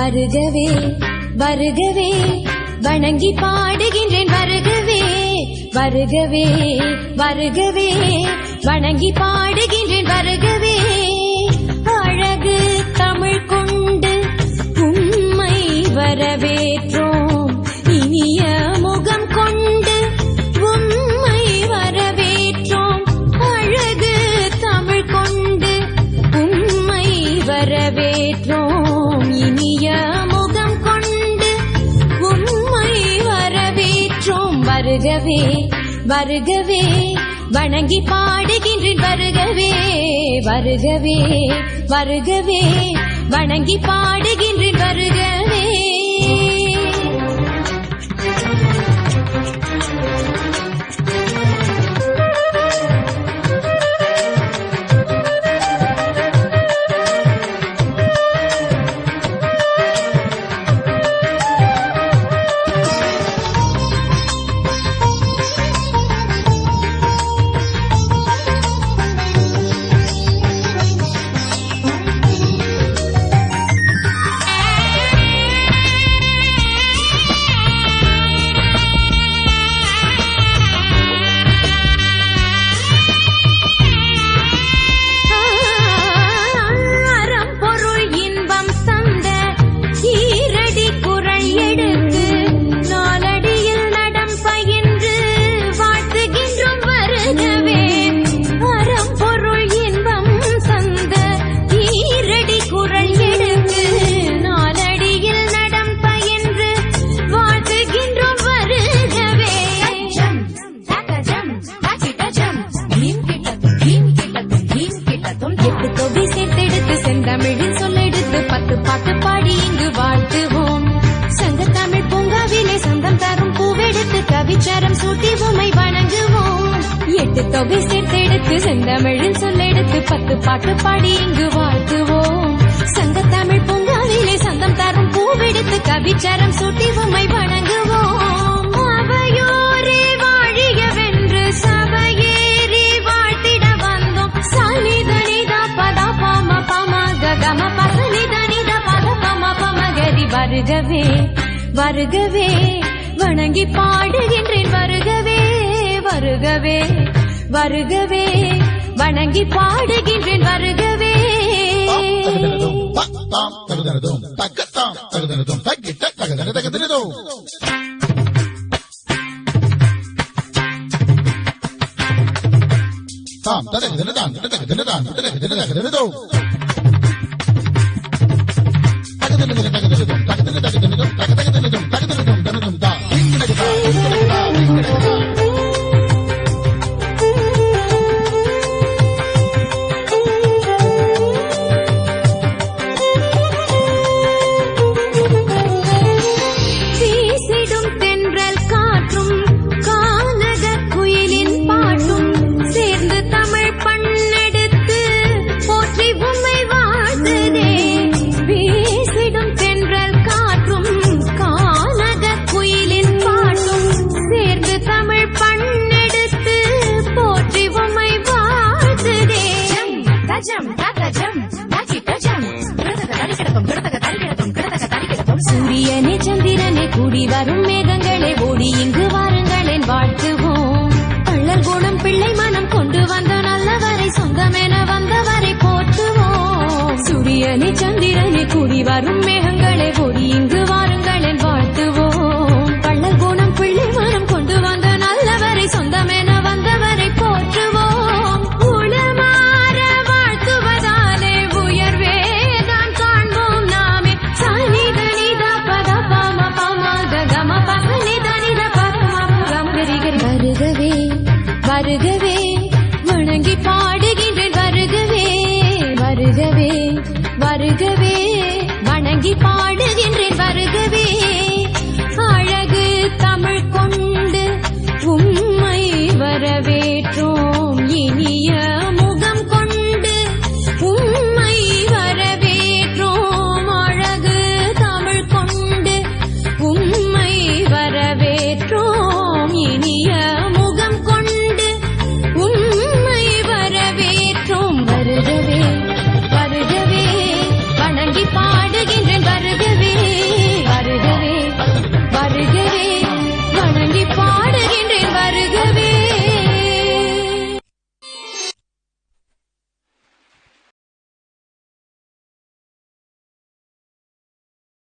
வருகவே வருகவே வணங்கி பாடுகின்றேன் வருகவே வருகவே வருகவே வணங்கி பாடுகின்றேன் வருகவே அழகு தமிழ் கொண்டு உம்மை வரவேற்றோம் இனிய முகம் கொண்டு உம்மை வரவேற்றோம் அழகு தமிழ் கொண்டு உம்மை வரவேற்றோம் இனிய முகம் கொண்டு உம்மை வரவேற்றோம் வருகவே வருகவே வணங்கி பாடுகின்றேன் வருகவே வருகவே வருகவே வணங்கி பாடுகின்றேன் வருகவே தமிழில் சொல்லெடுத்து 10 பாட்டு பாடி இங்கு வாழ்த்துவோம் சங்கத்தமிழ் பூங்காவிலே சந்தம் தரும் பூவெடுத்து கவிச்சரம் சூட்டி உம்மை வணங்குவோம் 8 தொகை சேர்த்தெடுத்து செந்தமிழில் சொல்லெடுத்து 10 பாட்டு பாடி இங்கு வாழ்த்துவோம் சங்கத்தமிழ் பூங்காவிலே சந்தம் தரும் பூவெடுத்து கவிச்சரம் சூட்டி உம்மை வணங்குவோம் அவையோரே வாழியவென்று சபையேறி வாழ்த்திட வந்தோம் சனிதனிதா பதா பாம பாம கம பசனிதனித பத பம பமகரி வருகவே வருகவே வணங்கி பாடுகின்றேன் வருகவே வருகவே வருகவே வணங்கி பாடுகின்றேன் வருகவே சூரியனே சந்திரனே கூடி வரும் மேகங்களே ஓடி இங்கு வாருங்களேன் வாழ்த்துவோம் பள்ளல் குணம் பிள்ளை மனம் கொண்டு வந்த நல்லவரை சொந்தமென வந்தவரை போற்றுவோம் சூரியனே சந்திரனே கூடி வரும் மேகங்களே ஓடி இங்கு வாருங்களேன் வாழ்த்துவோம் பள்ளல் குணம் பிள்ளை மனம் கொண்டு வந்த நல்லவரை சொந்தமென வந்தவரை போற்றுவோம் உளமாற வாழ்த்துவதாலே உயர்வே தான் காண்போம் நாமே சனிதனித பத பம பம கம பசனிதனித பரமகரிகரி வருகவே வருகவே வணங்கி பாடுகின்றேன் வருகவே வருகவே வருகவே வணங்கி பாடு